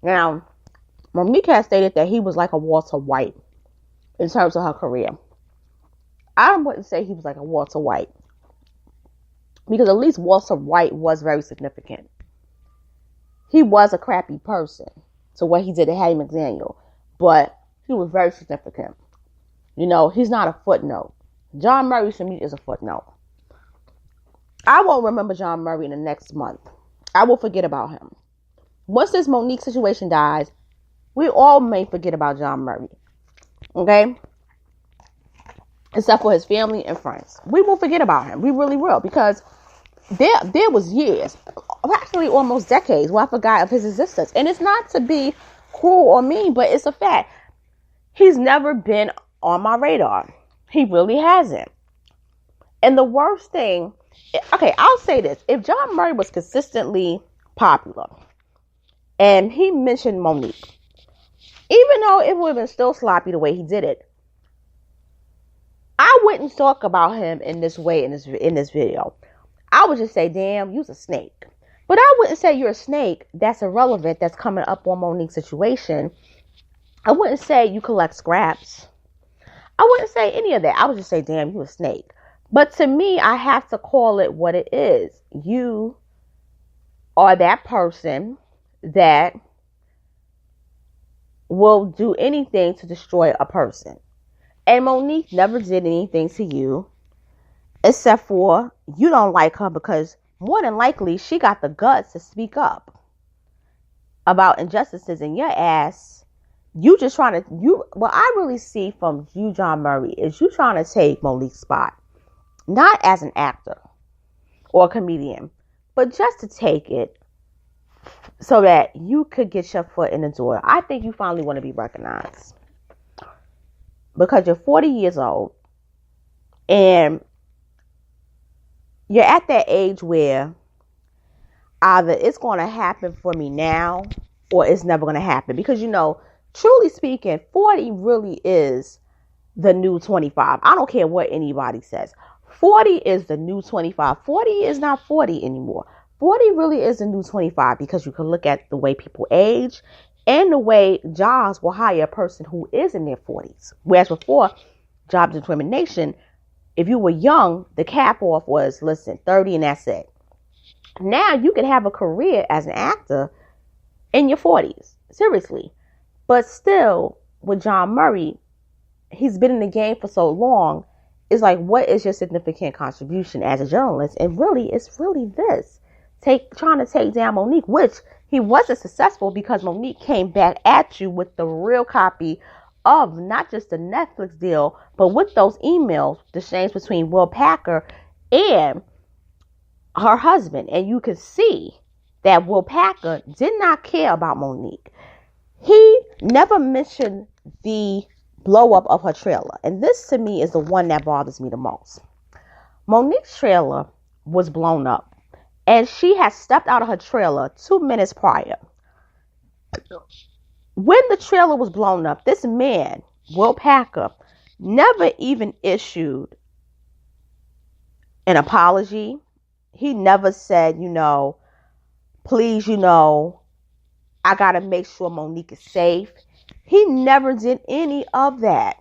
Now, Monique has stated that he was like a Walter White in terms of her career. I wouldn't say he was like a Walter White, because at least Walter White was very significant. He was a crappy person to what he did to Hattie McDaniel, but he was very significant. You know, he's not a footnote. John Murray to me is a footnote. I won't remember John Murray in the next month. I will forget about him. Once this Monique situation dies, we all may forget about John Murray. Okay? Except for his family and friends. We will forget about him. We really will. Because there was years, actually almost decades, where I forgot of his existence. And it's not to be cruel or mean, but it's a fact. He's never been on my radar. He really hasn't. And the worst thing, okay, I'll say this. If John Murray was consistently popular and he mentioned Monique, even though it would have been still sloppy the way he did it, I wouldn't talk about him in this way in this video. I would just say, damn, you's a snake. But I wouldn't say you're a snake that's irrelevant, that's coming up on Monique's situation. I wouldn't say you collect scraps. I wouldn't say any of that. I would just say, damn, you a snake. But to me, I have to call it what it is. You are that person that will do anything to destroy a person. And Monique never did anything to you, except for you don't like her because more than likely she got the guts to speak up about injustices in your ass. You just trying to, what I really see from you, John Murray, is you trying to take Monique's spot. Not as an actor or a comedian, but just to take it so that you could get your foot in the door. I think you finally want to be recognized. Because you're 40 years old and you're at that age where either it's going to happen for me now or it's never going to happen. Because, you know, truly speaking, 40 really is the new 25. I don't care what anybody says. 40 is the new 25. 40 is not 40 anymore. 40 really is the new 25 because you can look at the way people age and the way jobs will hire a person who is in their 40s. Whereas before, job discrimination, if you were young, the cap off was, listen, 30 and that's it. Now you can have a career as an actor in your 40s. Seriously. But still, with John Murray, he's been in the game for so long. It's like, what is your significant contribution as a journalist? And really, it's really this. Trying to take down Monique, which he wasn't successful because Monique came back at you with the real copy of not just the Netflix deal, but with those emails, the exchange between Will Packer and her husband. And you can see that Will Packer did not care about Monique. He never mentioned the blow up of her trailer. And this to me is the one that bothers me the most. Monique's trailer was blown up. And she had stepped out of her trailer 2 minutes prior. When the trailer was blown up, this man, Will Packer, never even issued an apology. He never said, please, I got to make sure Monique is safe. He never did any of that.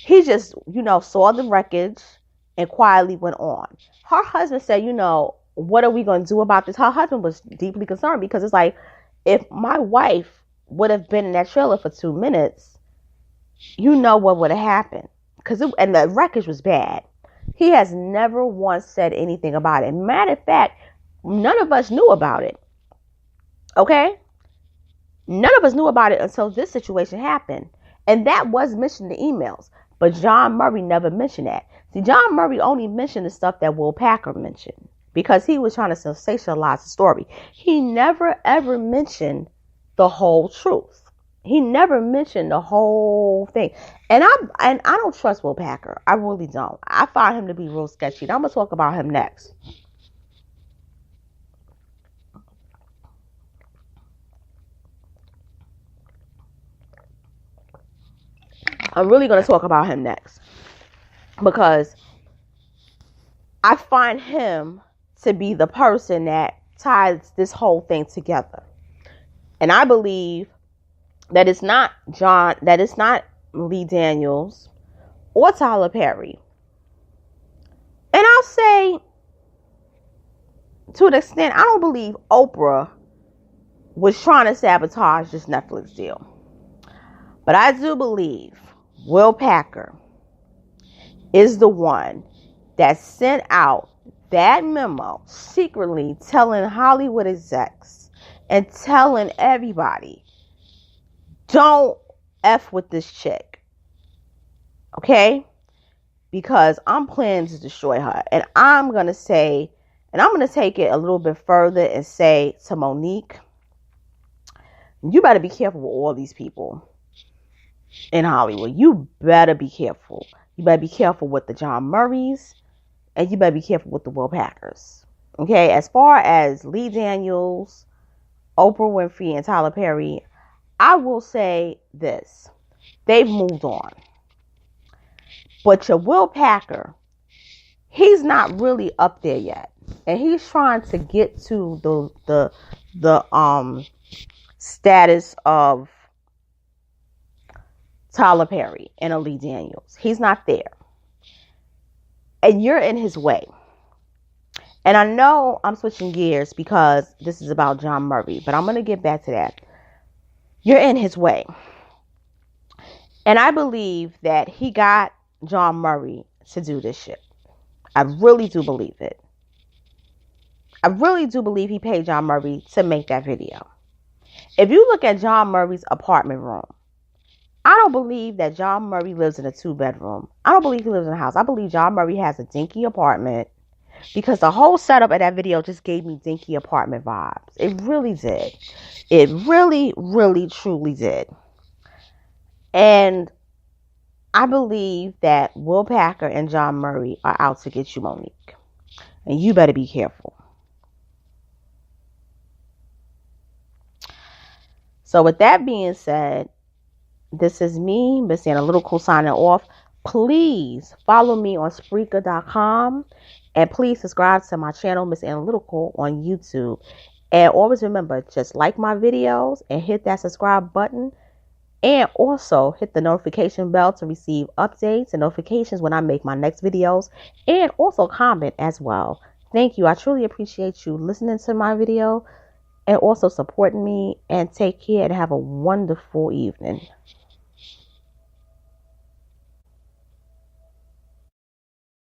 He just, saw the wreckage and quietly went on. Her husband said, what are we going to do about this? Her husband was deeply concerned because it's like, if my wife would have been in that trailer for 2 minutes, what would have happened? And the wreckage was bad. He has never once said anything about it. Matter of fact, none of us knew about it. Okay? None of us knew about it until this situation happened. And that was mentioned in the emails. But John Murray never mentioned that. See, John Murray only mentioned the stuff that Will Packer mentioned because he was trying to sensationalize the story. He never, ever mentioned the whole truth. He never mentioned the whole thing. And I don't trust Will Packer. I really don't. I find him to be real sketchy. And I'm going to talk about him next. I'm really going to talk about him next because I find him to be the person that ties this whole thing together. And I believe that it's not Jawn, that it's not Lee Daniels or Tyler Perry. And I'll say, to an extent, I don't believe Oprah was trying to sabotage this Netflix deal. But I do believe Will Packer is the one that sent out that memo secretly telling Hollywood execs and telling everybody, don't F with this chick. Okay? Because I'm planning to destroy her. And I'm going to say, and I'm going to take it a little bit further and say to Monique, you better be careful with all these people in Hollywood. You better be careful. You better be careful with the John Murrays, and you better be careful with the Will Packers. Okay, as far as Lee Daniels, Oprah Winfrey, and Tyler Perry, I will say this. They've moved on. But your Will Packer, he's not really up there yet. And he's trying to get to the status of Tyler Perry and Lee Daniels. He's not there. And you're in his way. And I know I'm switching gears because this is about John Murray, but I'm going to get back to that. You're in his way. And I believe that he got John Murray to do this shit. I really do believe it. I really do believe he paid John Murray to make that video. If you look at John Murray's apartment room, I don't believe that John Murray lives in a 2-bedroom. I don't believe he lives in a house. I believe John Murray has a dinky apartment because the whole setup of that video just gave me dinky apartment vibes. It really did. It really, really, truly did. And I believe that Will Packer and John Murray are out to get you, Monique. And you better be careful. So with that being said, this is me, Miss Analytical, signing off. Please follow me on Spreaker.com. And please subscribe to my channel, Miss Analytical, on YouTube. And always remember, just like my videos and hit that subscribe button. And also hit the notification bell to receive updates and notifications when I make my next videos. And also comment as well. Thank you. I truly appreciate you listening to my video and also supporting me. And take care and have a wonderful evening.